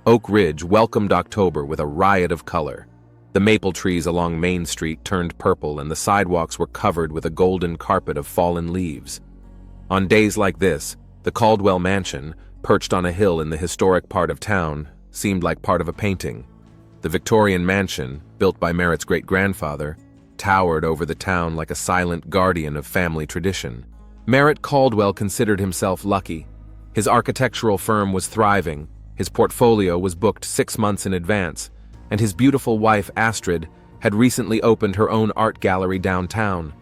Oak Ridge welcomed October with a riot of color. The maple trees along Main Street turned purple and the sidewalks were covered with a golden carpet of fallen leaves. On days like this, the Caldwell Mansion, perched on a hill in the historic part of town, seemed like part of a painting. The Victorian mansion, built by Merritt's great-grandfather, towered over the town like a silent guardian of family tradition. Merritt Caldwell considered himself lucky. His architectural firm was thriving, his portfolio was booked 6 months in advance, and his beautiful wife, Astrid, had recently opened her own art gallery downtown.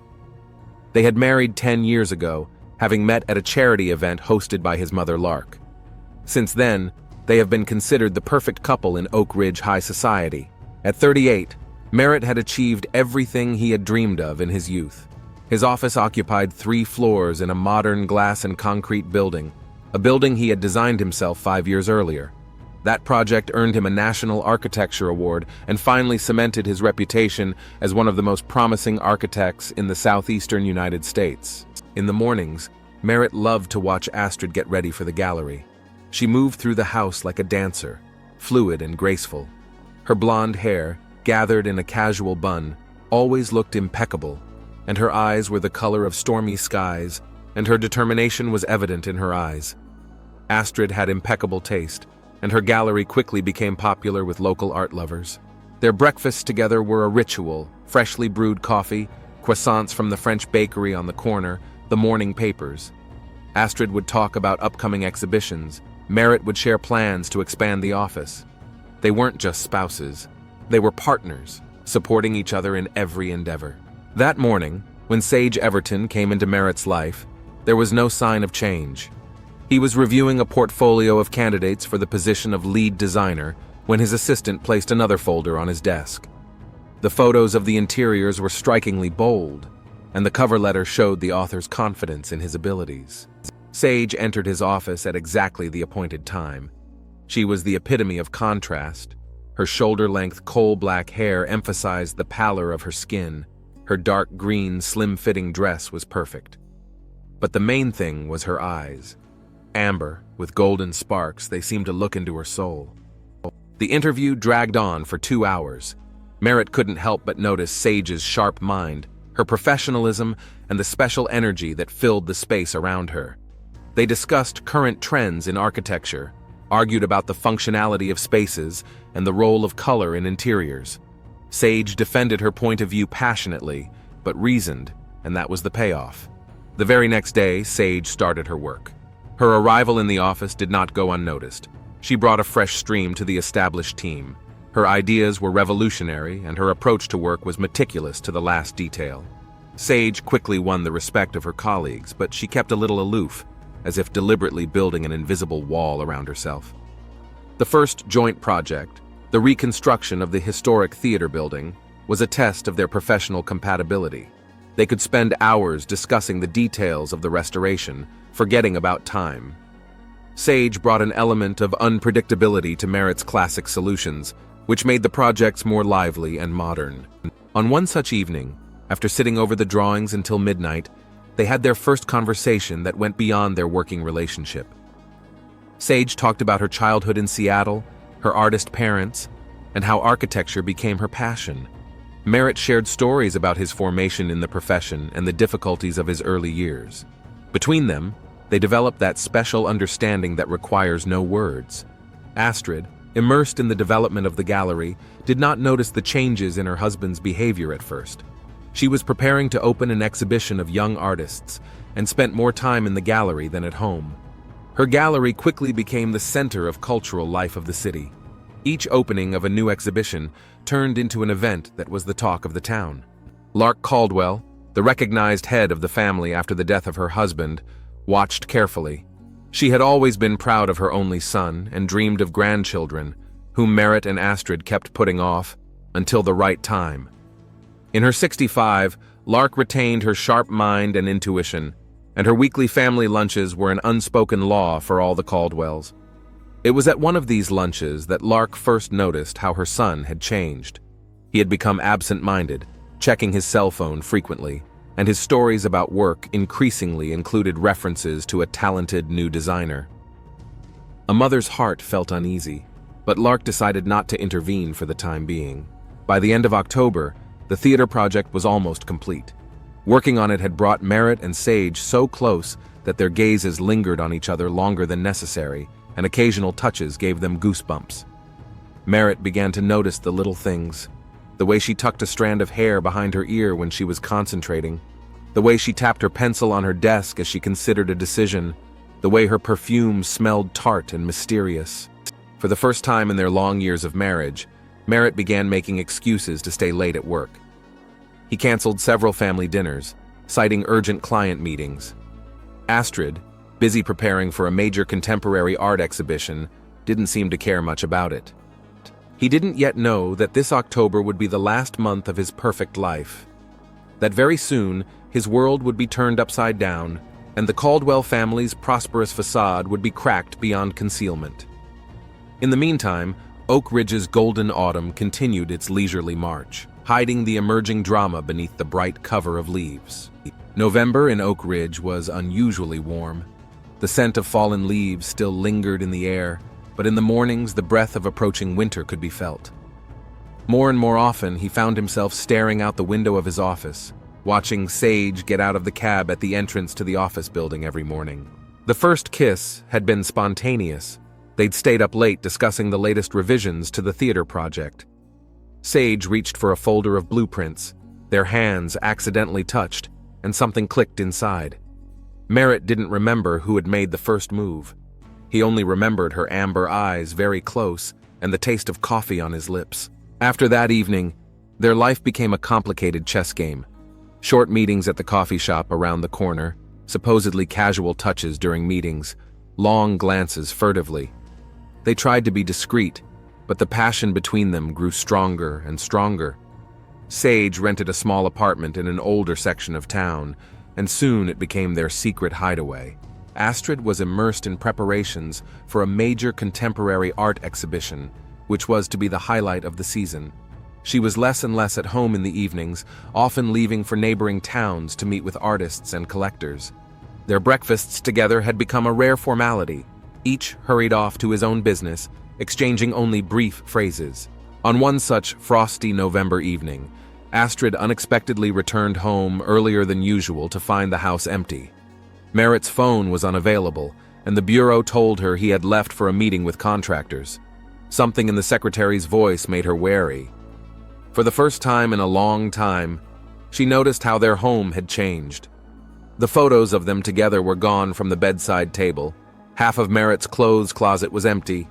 They had married 10 years ago, having met at a charity event hosted by his mother, Lark. Since then, they have been considered the perfect couple in Oak Ridge high society. At 38, Merritt had achieved everything he had dreamed of in his youth. His office occupied 3 floors in a modern glass and concrete building, a building he had designed himself 5 years earlier. That project earned him a National Architecture Award and finally cemented his reputation as one of the most promising architects in the southeastern United States. In the mornings, Merritt loved to watch Astrid get ready for the gallery. She moved through the house like a dancer, fluid and graceful. Her blonde hair, gathered in a casual bun, always looked impeccable, and her eyes were the color of stormy skies, and her determination was evident in her eyes. Astrid had impeccable taste, and her gallery quickly became popular with local art lovers. Their breakfasts together were a ritual: freshly brewed coffee, croissants from the French bakery on the corner, the morning papers. Astrid would talk about upcoming exhibitions. Merritt would share plans to expand the office. They weren't just spouses. They were partners, supporting each other in every endeavor. That morning, when Sage Everton came into Merritt's life, there was no sign of change. He was reviewing a portfolio of candidates for the position of lead designer when his assistant placed another folder on his desk. The photos of the interiors were strikingly bold, and the cover letter showed the author's confidence in his abilities. Sage entered his office at exactly the appointed time. She was the epitome of contrast. Her shoulder-length coal-black hair emphasized the pallor of her skin. Her dark green, slim-fitting dress was perfect. But the main thing was her eyes. Amber, with golden sparks, they seemed to look into her soul. The interview dragged on for 2 hours. Merritt couldn't help but notice Sage's sharp mind, her professionalism, and the special energy that filled the space around her. They discussed current trends in architecture, argued about the functionality of spaces, and the role of color in interiors. Sage defended her point of view passionately, but reasoned, and that was the payoff. The very next day, Sage started her work. Her arrival in the office did not go unnoticed. She brought a fresh stream to the established team. Her ideas were revolutionary, and her approach to work was meticulous to the last detail. Sage quickly won the respect of her colleagues, but she kept a little aloof, as if deliberately building an invisible wall around herself. The first joint project, the reconstruction of the historic theater building, was a test of their professional compatibility. They could spend hours discussing the details of the restoration, forgetting about time. Sage brought an element of unpredictability to Merritt's classic solutions, which made the projects more lively and modern. On one such evening, after sitting over the drawings until midnight, they had their first conversation that went beyond their working relationship. Sage talked about her childhood in Seattle, her artist parents, and how architecture became her passion. Merritt shared stories about his formation in the profession and the difficulties of his early years. Between them, they developed that special understanding that requires no words. Astrid, immersed in the development of the gallery, did not notice the changes in her husband's behavior at first. She was preparing to open an exhibition of young artists and spent more time in the gallery than at home. Her gallery quickly became the center of cultural life of the city. Each opening of a new exhibition turned into an event that was the talk of the town. Lark Caldwell, the recognized head of the family after the death of her husband, watched carefully. She had always been proud of her only son and dreamed of grandchildren, whom Merritt and Astrid kept putting off until the right time. In her 65, Lark retained her sharp mind and intuition, and her weekly family lunches were an unspoken law for all the Caldwells. It was at one of these lunches that Lark first noticed how her son had changed. He had become absent-minded, checking his cell phone frequently, and his stories about work increasingly included references to a talented new designer. A mother's heart felt uneasy, but Lark decided not to intervene for the time being. By the end of October, the theater project was almost complete. Working on it had brought Merritt and Sage so close that their gazes lingered on each other longer than necessary, and occasional touches gave them goosebumps. Merritt began to notice the little things: the way she tucked a strand of hair behind her ear when she was concentrating, the way she tapped her pencil on her desk as she considered a decision, the way her perfume smelled tart and mysterious. For the first time in their long years of marriage, Merritt began making excuses to stay late at work. He canceled several family dinners, citing urgent client meetings. Astrid, busy preparing for a major contemporary art exhibition, didn't seem to care much about it. He didn't yet know that this October would be the last month of his perfect life. That very soon, his world would be turned upside down, and the Caldwell family's prosperous facade would be cracked beyond concealment. In the meantime, Oak Ridge's golden autumn continued its leisurely march, hiding the emerging drama beneath the bright cover of leaves. November in Oak Ridge was unusually warm. The scent of fallen leaves still lingered in the air, but in the mornings the breath of approaching winter could be felt. More and more often he found himself staring out the window of his office, watching Sage get out of the cab at the entrance to the office building every morning. The first kiss had been spontaneous. They'd stayed up late discussing the latest revisions to the theater project. Sage reached for a folder of blueprints. Their hands accidentally touched, and something clicked inside. Merritt didn't remember who had made the first move. He only remembered her amber eyes very close and the taste of coffee on his lips. After that evening, their life became a complicated chess game. Short meetings at the coffee shop around the corner, supposedly casual touches during meetings, long glances furtively. They tried to be discreet, but the passion between them grew stronger and stronger. Sage rented a small apartment in an older section of town, and soon it became their secret hideaway. Astrid was immersed in preparations for a major contemporary art exhibition, which was to be the highlight of the season. She was less and less at home in the evenings, often leaving for neighboring towns to meet with artists and collectors. Their breakfasts together had become a rare formality. Each hurried off to his own business, exchanging only brief phrases. On one such frosty November evening, Astrid unexpectedly returned home earlier than usual to find the house empty. Merritt's phone was unavailable, and the bureau told her he had left for a meeting with contractors. Something in the secretary's voice made her wary. For the first time in a long time, she noticed how their home had changed. The photos of them together were gone from the bedside table. Half of Merritt's clothes closet was empty,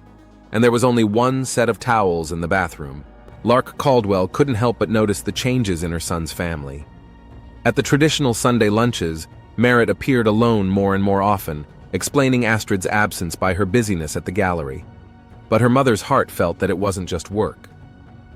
and there was only one set of towels in the bathroom. Lark Caldwell couldn't help but notice the changes in her son's family. At the traditional Sunday lunches, Merritt appeared alone more and more often, explaining Astrid's absence by her busyness at the gallery. But her mother's heart felt that it wasn't just work.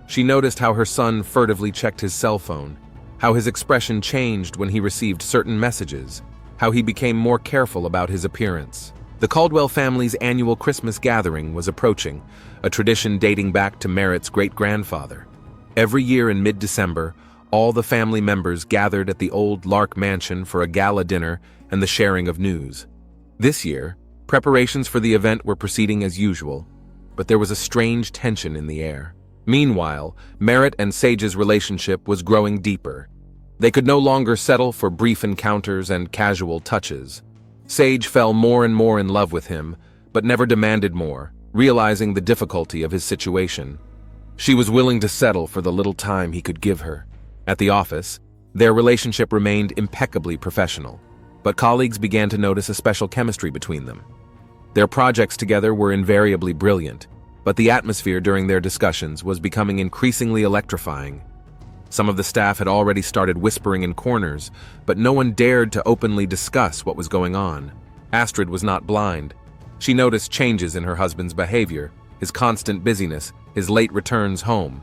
She noticed how her son furtively checked his cell phone, how his expression changed when he received certain messages, how he became more careful about his appearance. The Caldwell family's annual Christmas gathering was approaching, a tradition dating back to Merritt's great-grandfather. Every year in mid-December, all the family members gathered at the old Lark mansion for a gala dinner and the sharing of news. This year, preparations for the event were proceeding as usual, but there was a strange tension in the air. Meanwhile, Merritt and Sage's relationship was growing deeper. They could no longer settle for brief encounters and casual touches. Sage fell more and more in love with him, but never demanded more, realizing the difficulty of his situation. She was willing to settle for the little time he could give her. At the office, their relationship remained impeccably professional, but colleagues began to notice a special chemistry between them. Their projects together were invariably brilliant, but the atmosphere during their discussions was becoming increasingly electrifying. Some of the staff had already started whispering in corners, but no one dared to openly discuss what was going on. Astrid was not blind. She noticed changes in her husband's behavior, his constant busyness, his late returns home.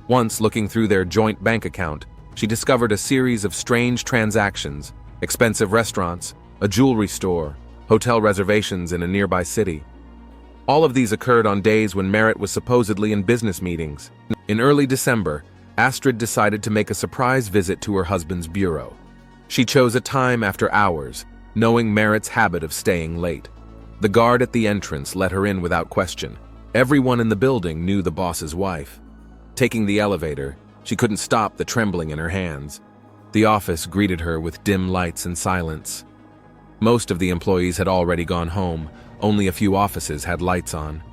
Once, looking through their joint bank account, she discovered a series of strange transactions: expensive restaurants, a jewelry store, hotel reservations in a nearby city. All of these occurred on days when Merritt was supposedly in business meetings. In early December, Astrid decided to make a surprise visit to her husband's bureau. She chose a time after hours, knowing Merritt's habit of staying late. The guard at the entrance let her in without question. Everyone in the building knew the boss's wife. Taking the elevator, she couldn't stop the trembling in her hands. The office greeted her with dim lights and silence. Most of the employees had already gone home, only a few offices had lights on.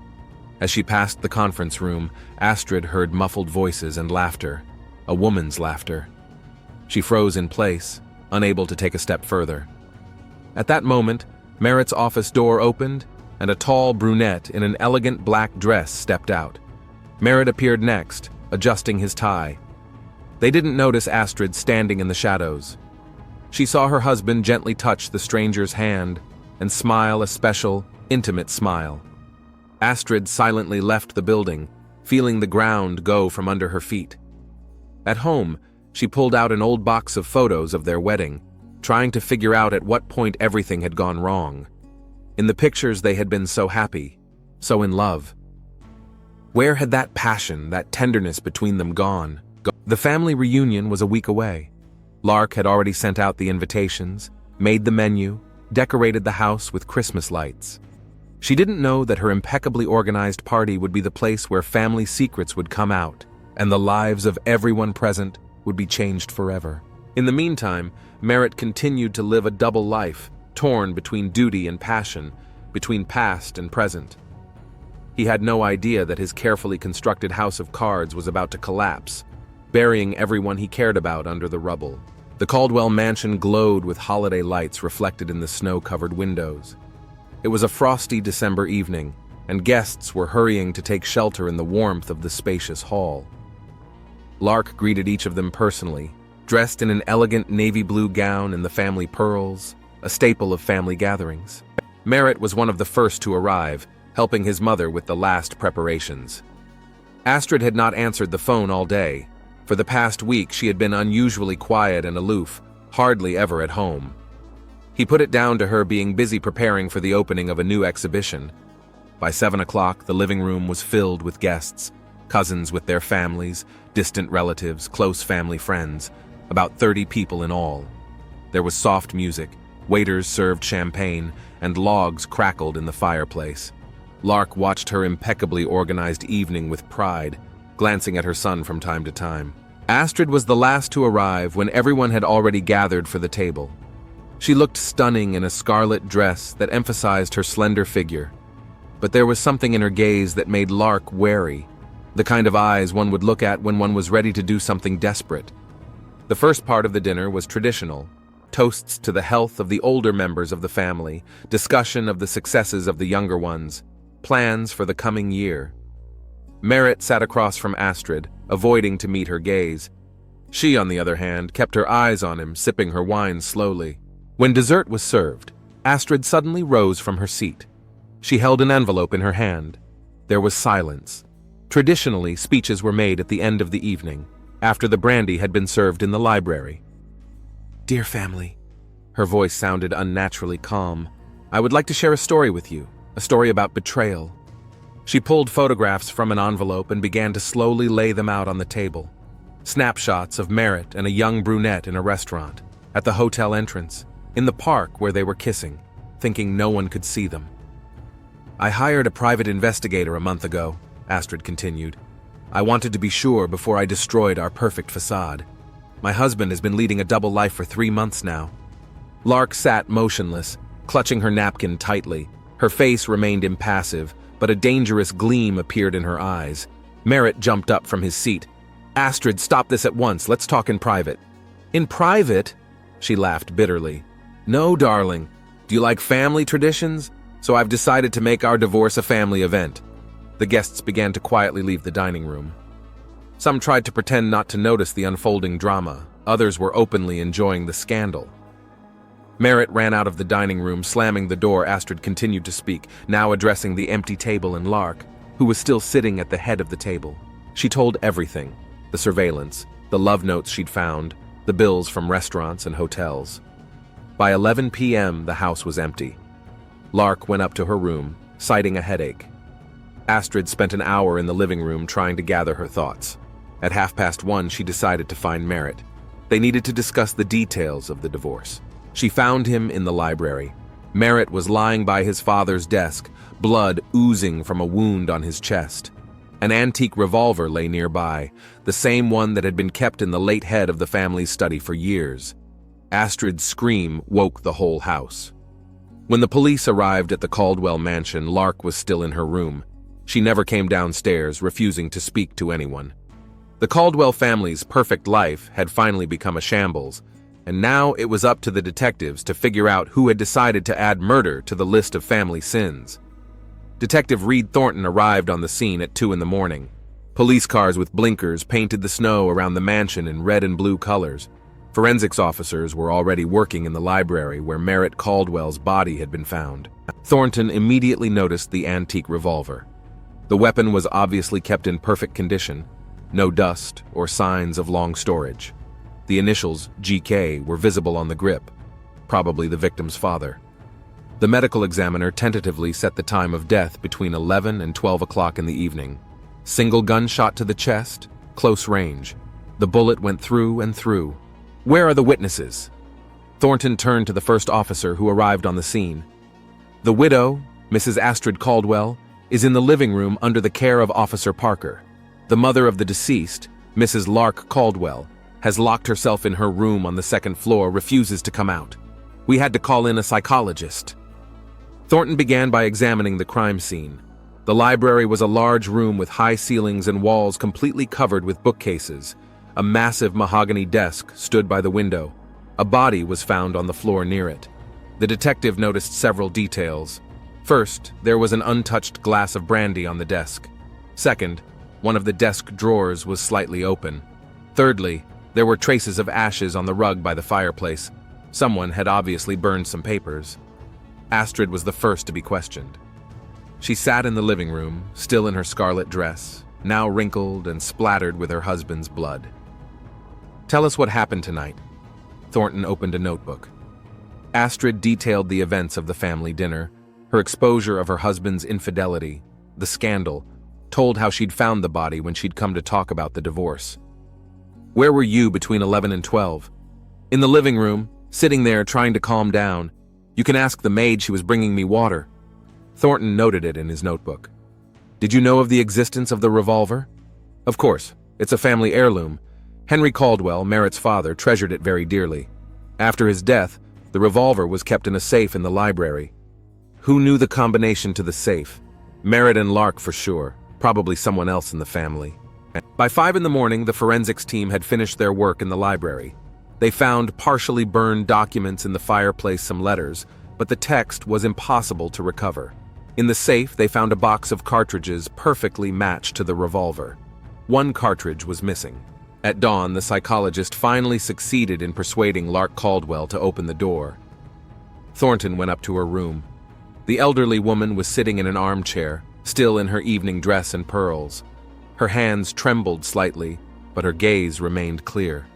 As she passed the conference room, Astrid heard muffled voices and laughter, a woman's laughter. She froze in place, unable to take a step further. At that moment, Merritt's office door opened, and a tall brunette in an elegant black dress stepped out. Merritt appeared next, adjusting his tie. They didn't notice Astrid standing in the shadows. She saw her husband gently touch the stranger's hand and smile a special, intimate smile. Astrid silently left the building, feeling the ground go from under her feet. At home, she pulled out an old box of photos of their wedding, trying to figure out at what point everything had gone wrong. In the pictures they had been so happy, so in love. Where had that passion, that tenderness between them gone? The family reunion was a week away. Lark had already sent out the invitations, made the menu, decorated the house with Christmas lights. She didn't know that her impeccably organized party would be the place where family secrets would come out, and the lives of everyone present would be changed forever. In the meantime, Merritt continued to live a double life, torn between duty and passion, between past and present. He had no idea that his carefully constructed house of cards was about to collapse, burying everyone he cared about under the rubble. The Caldwell mansion glowed with holiday lights reflected in the snow-covered windows. It was a frosty December evening, and guests were hurrying to take shelter in the warmth of the spacious hall. Lark greeted each of them personally, dressed in an elegant navy blue gown in the family pearls, a staple of family gatherings. Merritt was one of the first to arrive, helping his mother with the last preparations. Astrid had not answered the phone all day. For the past week, she had been unusually quiet and aloof, hardly ever at home. He put it down to her being busy preparing for the opening of a new exhibition. By 7 o'clock, the living room was filled with guests, cousins with their families, distant relatives, close family friends, about 30 people in all. There was soft music, waiters served champagne, and logs crackled in the fireplace. Lark watched her impeccably organized evening with pride, glancing at her son from time to time. Astrid was the last to arrive when everyone had already gathered for the table. She looked stunning in a scarlet dress that emphasized her slender figure. But there was something in her gaze that made Lark wary, the kind of eyes one would look at when one was ready to do something desperate. The first part of the dinner was traditional. Toasts to the health of the older members of the family, discussion of the successes of the younger ones, plans for the coming year. Merritt sat across from Astrid, avoiding to meet her gaze. She, on the other hand, kept her eyes on him, sipping her wine slowly. When dessert was served, Astrid suddenly rose from her seat. She held an envelope in her hand. There was silence. Traditionally, speeches were made at the end of the evening, after the brandy had been served in the library. "Dear family," her voice sounded unnaturally calm, "I would like to share a story with you, a story about betrayal." She pulled photographs from an envelope and began to slowly lay them out on the table. Snapshots of Merritt and a young brunette in a restaurant, at the hotel entrance, in the park where they were kissing, thinking no one could see them. "I hired a private investigator a month ago," Astrid continued. "I wanted to be sure before I destroyed our perfect facade. My husband has been leading a double life for 3 months now." Lark sat motionless, clutching her napkin tightly. Her face remained impassive, but a dangerous gleam appeared in her eyes. Merritt jumped up from his seat. "Astrid, stop this at once. Let's talk in private." "In private?" She laughed bitterly. "No, darling. Do you like family traditions? So I've decided to make our divorce a family event." The guests began to quietly leave the dining room. Some tried to pretend not to notice the unfolding drama. Others were openly enjoying the scandal. Merritt ran out of the dining room, slamming the door. Astrid continued to speak, now addressing the empty table and Lark, who was still sitting at the head of the table. She told everything: the surveillance, the love notes she'd found, the bills from restaurants and hotels. By 11 p.m., the house was empty. Lark went up to her room, citing a headache. Astrid spent an hour in the living room trying to gather her thoughts. At 1:30, she decided to find Merritt. They needed to discuss the details of the divorce. She found him in the library. Merritt was lying by his father's desk, blood oozing from a wound on his chest. An antique revolver lay nearby, the same one that had been kept in the late head of the family's study for years. Astrid's scream woke the whole house. When the police arrived at the Caldwell mansion, Lark was still in her room. She never came downstairs, refusing to speak to anyone. The Caldwell family's perfect life had finally become a shambles, and now it was up to the detectives to figure out who had decided to add murder to the list of family sins. Detective Reed Thornton arrived on the scene at 2 a.m. Police cars with blinkers painted the snow around the mansion in red and blue colors. Forensics officers were already working in the library where Merritt Caldwell's body had been found. Thornton immediately noticed the antique revolver. The weapon was obviously kept in perfect condition, no dust or signs of long storage. The initials GK were visible on the grip, probably the victim's father. The medical examiner tentatively set the time of death between 11 and 12 o'clock in the evening. Single gunshot to the chest, close range. The bullet went through and through. Where are the witnesses? Thornton turned to the first officer who arrived on the scene. The widow, Mrs. Astrid Caldwell, is in the living room under the care of Officer Parker. The mother of the deceased, Mrs. Lark Caldwell, has locked herself in her room on the second floor, refuses to come out. We had to call in a psychologist. Thornton began by examining the crime scene. The library was a large room with high ceilings and walls completely covered with bookcases. A massive mahogany desk stood by the window. A body was found on the floor near it. The detective noticed several details. First, there was an untouched glass of brandy on the desk. Second, one of the desk drawers was slightly open. Thirdly, there were traces of ashes on the rug by the fireplace. Someone had obviously burned some papers. Astrid was the first to be questioned. She sat in the living room, still in her scarlet dress, now wrinkled and splattered with her husband's blood. Tell us what happened tonight. Thornton opened a notebook. Astrid detailed the events of the family dinner, her exposure of her husband's infidelity, the scandal, told how she'd found the body when she'd come to talk about the divorce. Where were you between 11 and 12? In the living room, sitting there trying to calm down. You can ask the maid, she was bringing me water. Thornton noted it in his notebook. Did you know of the existence of the revolver? Of course, it's a family heirloom. Henry Caldwell, Merritt's father, treasured it very dearly. After his death, the revolver was kept in a safe in the library. Who knew the combination to the safe? Merritt and Lark for sure, probably someone else in the family. By 5 a.m, the forensics team had finished their work in the library. They found partially burned documents in the fireplace, some letters, but the text was impossible to recover. In the safe, they found a box of cartridges perfectly matched to the revolver. One cartridge was missing. At dawn, the psychologist finally succeeded in persuading Lark Caldwell to open the door. Thornton went up to her room. The elderly woman was sitting in an armchair, still in her evening dress and pearls. Her hands trembled slightly, but her gaze remained clear.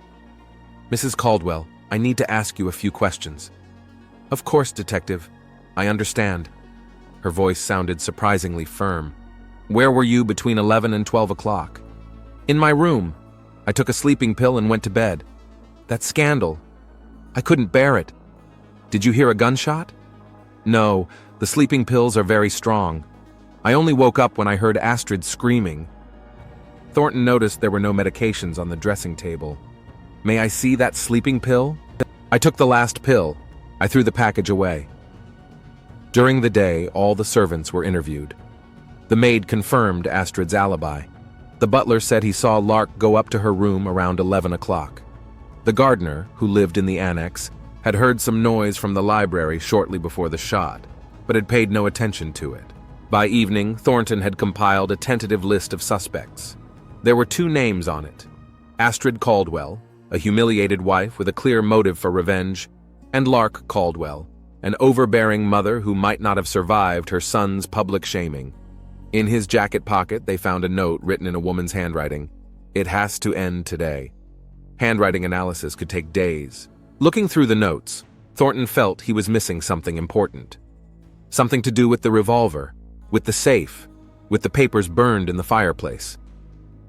Mrs. Caldwell, I need to ask you a few questions. Of course, detective. I understand. Her voice sounded surprisingly firm. Where were you between 11 and 12 o'clock? In my room. I took a sleeping pill and went to bed. That scandal. I couldn't bear it. Did you hear a gunshot? No, the sleeping pills are very strong. I only woke up when I heard Astrid screaming. Thornton noticed there were no medications on the dressing table. May I see that sleeping pill? I took the last pill. I threw the package away. During the day, all the servants were interviewed. The maid confirmed Astrid's alibi. The butler said he saw Lark go up to her room around 11 o'clock. The gardener, who lived in the annex, had heard some noise from the library shortly before the shot, but had paid no attention to it. By evening, Thornton had compiled a tentative list of suspects. There were 2 names on it: Astrid Caldwell, a humiliated wife with a clear motive for revenge, and Lark Caldwell, an overbearing mother who might not have survived her son's public shaming. In his jacket pocket, they found a note written in a woman's handwriting. It has to end today. Handwriting analysis could take days. Looking through the notes, Thornton felt he was missing something important. Something to do with the revolver, with the safe, with the papers burned in the fireplace.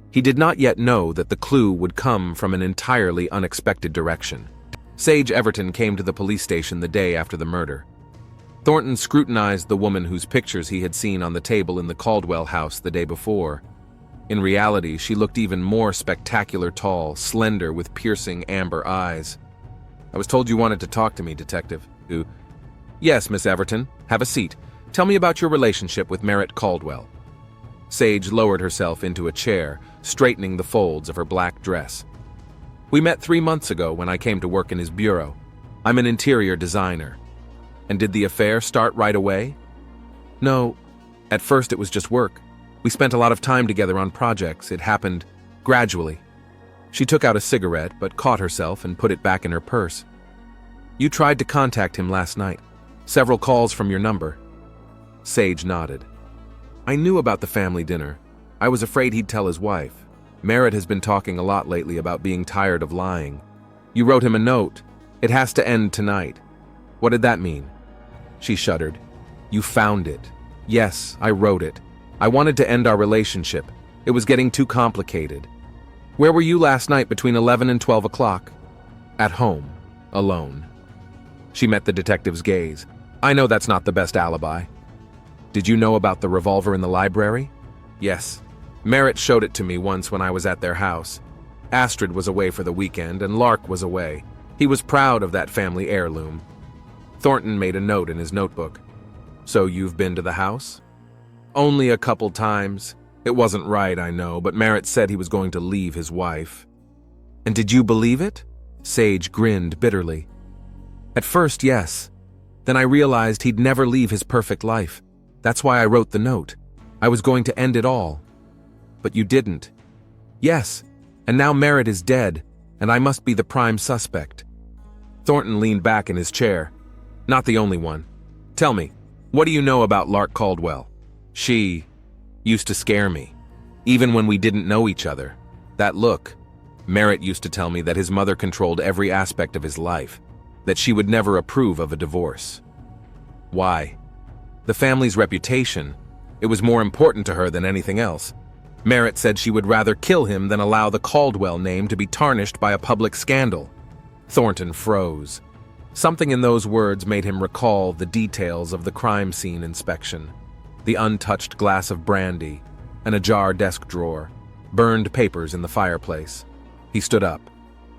He did not yet know that the clue would come from an entirely unexpected direction. Sage Everton came to the police station the day after the murder. Thornton scrutinized the woman whose pictures he had seen on the table in the Caldwell house the day before. In reality, she looked even more spectacular tall, slender, with piercing amber eyes. "I was told you wanted to talk to me, Detective." "Yes, Miss Everton. Have a seat. Tell me about your relationship with Merritt Caldwell." Sage lowered herself into a chair, straightening the folds of her black dress. "We met 3 months ago when I came to work in his bureau. I'm an interior designer." "And did the affair start right away?" "No. At first it was just work. We spent a lot of time together on projects. It happened gradually." She took out a cigarette but caught herself and put it back in her purse. "You tried to contact him last night. Several calls from your number." Sage nodded. "I knew about the family dinner. I was afraid he'd tell his wife. Merritt has been talking a lot lately about being tired of lying. You wrote him a note. It has to end tonight. What did that mean?" She shuddered. "You found it." "Yes, I wrote it. I wanted to end our relationship. It was getting too complicated." "Where were you last night between 11 and 12 o'clock?" "At home. Alone." She met the detective's gaze. "I know that's not the best alibi." "Did you know about the revolver in the library?" "Yes. Merritt showed it to me once when I was at their house. Astrid was away for the weekend and Lark was away. He was proud of that family heirloom." Thornton made a note in his notebook. "So you've been to the house?" "Only a couple times. It wasn't right, I know, but Merritt said he was going to leave his wife." "And did you believe it?" Sage grinned bitterly. "At first, yes. Then I realized he'd never leave his perfect life. That's why I wrote the note. I was going to end it all." "But you didn't." "Yes, and now Merritt is dead, and I must be the prime suspect." Thornton leaned back in his chair. "Not the only one. Tell me, what do you know about Lark Caldwell?" "She used to scare me, even when we didn't know each other. That look. Merritt used to tell me that his mother controlled every aspect of his life, that she would never approve of a divorce." "Why?" "The family's reputation. It was more important to her than anything else. Merritt said she would rather kill him than allow the Caldwell name to be tarnished by a public scandal." Thornton froze. Something in those words made him recall the details of the crime scene inspection. The untouched glass of brandy, an ajar desk drawer, burned papers in the fireplace. He stood up.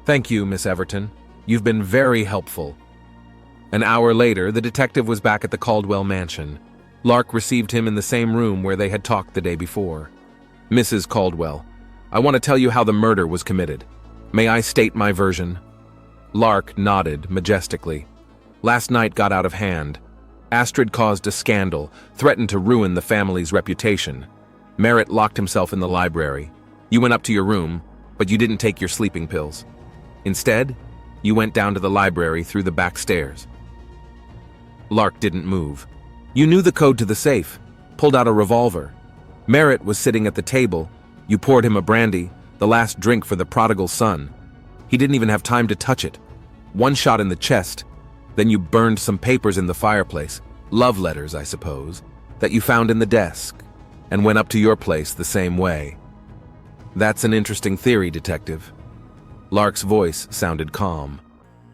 "Thank you, Miss Everton. You've been very helpful." An hour later, the detective was back at the Caldwell mansion. Lark received him in the same room where they had talked the day before. "Mrs. Caldwell, I want to tell you how the murder was committed. May I state my version?" Lark nodded majestically. "Last night got out of hand. Astrid caused a scandal, threatened to ruin the family's reputation. Merritt locked himself in the library. You went up to your room, but you didn't take your sleeping pills. Instead, you went down to the library through the back stairs." Lark didn't move. "You knew the code to the safe, pulled out a revolver. Merritt was sitting at the table. You poured him a brandy, the last drink for the prodigal son. He didn't even have time to touch it. One shot in the chest. Then you burned some papers in the fireplace, love letters, I suppose, that you found in the desk, and went up to your place the same way." "That's an interesting theory, Detective." Lark's voice sounded calm.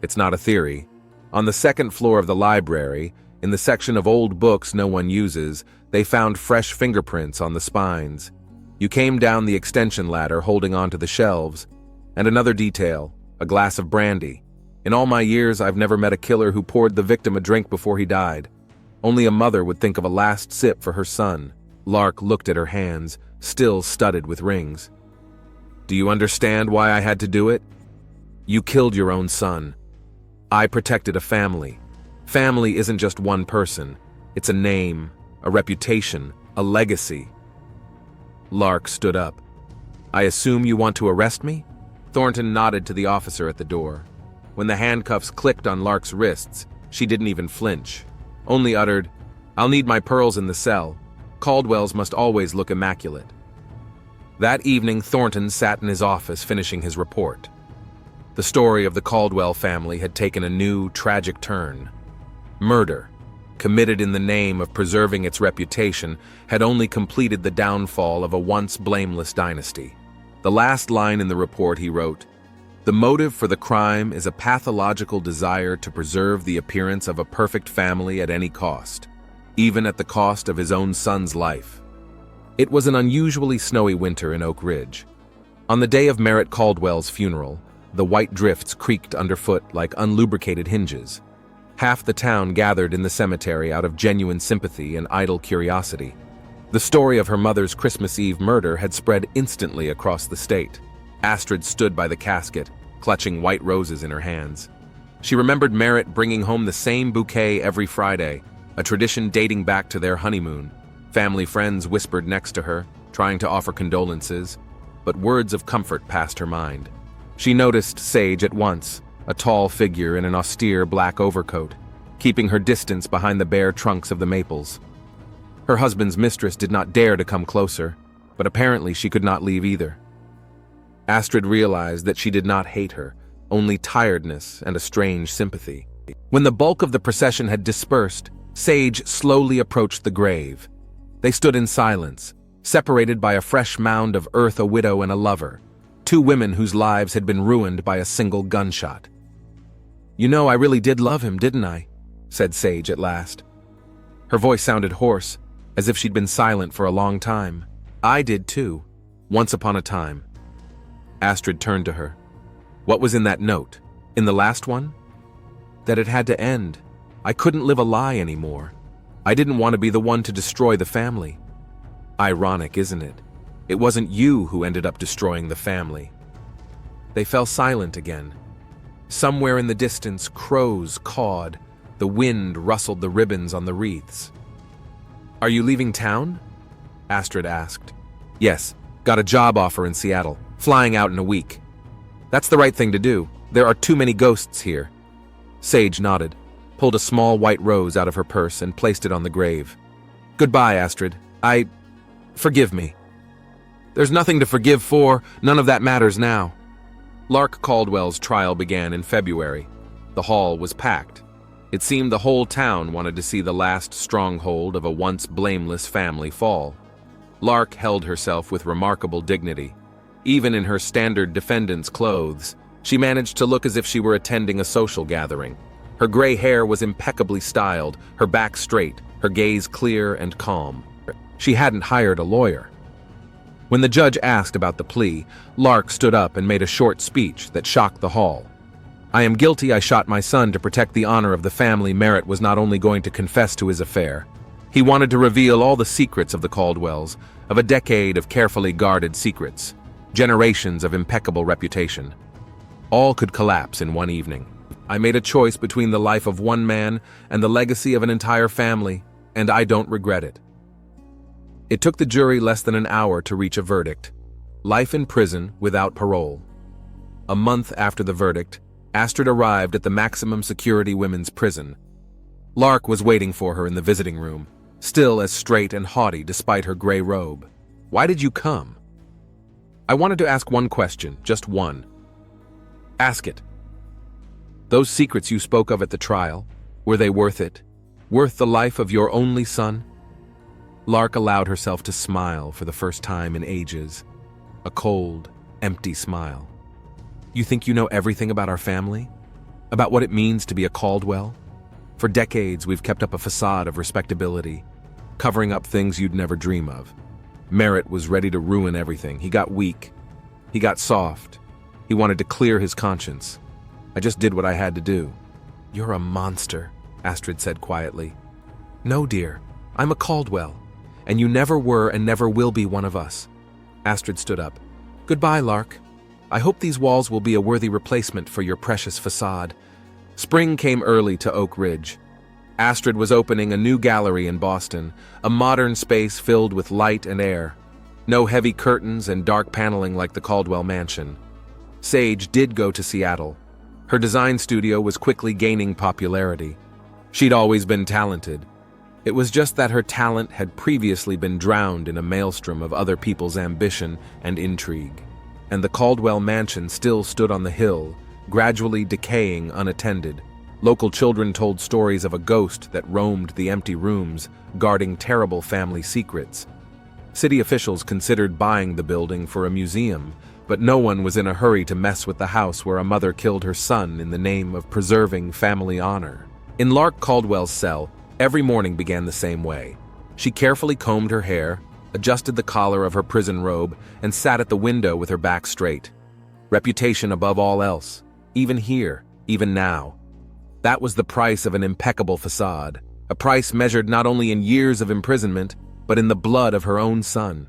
"It's not a theory. On the second floor of the library, in the section of old books no one uses, they found fresh fingerprints on the spines. You came down the extension ladder holding onto the shelves. And another detail, a glass of brandy. In all my years, I've never met a killer who poured the victim a drink before he died. Only a mother would think of a last sip for her son." Lark looked at her hands, still studded with rings. "Do you understand why I had to do it? You killed your own son. I protected a family. Family isn't just one person. It's a name, a reputation, a legacy." Lark stood up. "I assume you want to arrest me?" Thornton nodded to the officer at the door. When the handcuffs clicked on Lark's wrists, she didn't even flinch, only uttered, "I'll need my pearls in the cell. Caldwell's must always look immaculate." That evening, Thornton sat in his office finishing his report. The story of the Caldwell family had taken a new, tragic turn. Murder, committed in the name of preserving its reputation, had only completed the downfall of a once blameless dynasty. The last line in the report he wrote, The motive for the crime is a pathological desire to preserve the appearance of a perfect family at any cost, even at the cost of his own son's life. It was an unusually snowy winter in Oak Ridge. On the day of Merritt Caldwell's funeral, the white drifts creaked underfoot like unlubricated hinges. Half the town gathered in the cemetery out of genuine sympathy and idle curiosity. The story of her mother's Christmas Eve murder had spread instantly across the state. Astrid stood by the casket, clutching white roses in her hands. She remembered Merritt bringing home the same bouquet every Friday, a tradition dating back to their honeymoon. Family friends whispered next to her, trying to offer condolences, but words of comfort passed her mind. She noticed Sage at once, a tall figure in an austere black overcoat, keeping her distance behind the bare trunks of the maples. Her husband's mistress did not dare to come closer, but apparently she could not leave either. Astrid realized that she did not hate her, only tiredness and a strange sympathy. When the bulk of the procession had dispersed, Sage slowly approached the grave. They stood in silence, separated by a fresh mound of earth, a widow and a lover, two women whose lives had been ruined by a single gunshot. "You know, I really did love him, didn't I?" said Sage at last. Her voice sounded hoarse, as if she'd been silent for a long time. "I did too, once upon a time." Astrid turned to her. "What was in that note? In the last one?" "That it had to end. I couldn't live a lie anymore. I didn't want to be the one to destroy the family." "Ironic, isn't it? It wasn't you who ended up destroying the family." They fell silent again. Somewhere in the distance, crows cawed. The wind rustled the ribbons on the wreaths. "Are you leaving town?" Astrid asked. "Yes, got a job offer in Seattle, flying out in a week." "That's the right thing to do. There are too many ghosts here." Sage nodded, pulled a small white rose out of her purse and placed it on the grave. "Goodbye, Astrid. Forgive me." "There's nothing to forgive for. None of that matters now." Lark Caldwell's trial began in February. The hall was packed. It seemed the whole town wanted to see the last stronghold of a once blameless family fall. Lark held herself with remarkable dignity. Even in her standard defendant's clothes, she managed to look as if she were attending a social gathering. Her gray hair was impeccably styled, her back straight, her gaze clear and calm. She hadn't hired a lawyer. When the judge asked about the plea, Lark stood up and made a short speech that shocked the hall. "I am guilty. I shot my son to protect the honor of the family." Merritt was not only going to confess to his affair. He wanted to reveal all the secrets of the Caldwells, of a decade of carefully guarded secrets, generations of impeccable reputation. All could collapse in one evening. "I made a choice between the life of one man and the legacy of an entire family, and I don't regret it." It took the jury less than an hour to reach a verdict: life in prison without parole. A month after the verdict, Astrid arrived at the maximum security women's prison. Lark was waiting for her in the visiting room, still as straight and haughty despite her gray robe. "Why did you come?" "I wanted to ask one question, just one." "Ask it." "Those secrets you spoke of at the trial, were they worth it? Worth the life of your only son?" Lark allowed herself to smile for the first time in ages. A cold, empty smile. "You think you know everything about our family? About what it means to be a Caldwell? For decades, we've kept up a facade of respectability, covering up things you'd never dream of. Merritt was ready to ruin everything. He got weak. He got soft. He wanted to clear his conscience. I just did what I had to do." "You're a monster," Astrid said quietly. "No, dear. I'm a Caldwell, and you never were and never will be one of us." Astrid stood up. "Goodbye, Lark. I hope these walls will be a worthy replacement for your precious facade." Spring came early to Oak Ridge. Astrid was opening a new gallery in Boston, a modern space filled with light and air. No heavy curtains and dark paneling like the Caldwell mansion. Sage did go to Seattle. Her design studio was quickly gaining popularity. She'd always been talented. It was just that her talent had previously been drowned in a maelstrom of other people's ambition and intrigue. And the Caldwell mansion still stood on the hill, gradually decaying unattended. Local children told stories of a ghost that roamed the empty rooms, guarding terrible family secrets. City officials considered buying the building for a museum, but no one was in a hurry to mess with the house where a mother killed her son in the name of preserving family honor. In Lark Caldwell's cell, every morning began the same way. She carefully combed her hair, adjusted the collar of her prison robe, and sat at the window with her back straight. Reputation above all else, even here, even now. That was the price of an impeccable facade, a price measured not only in years of imprisonment, but in the blood of her own son.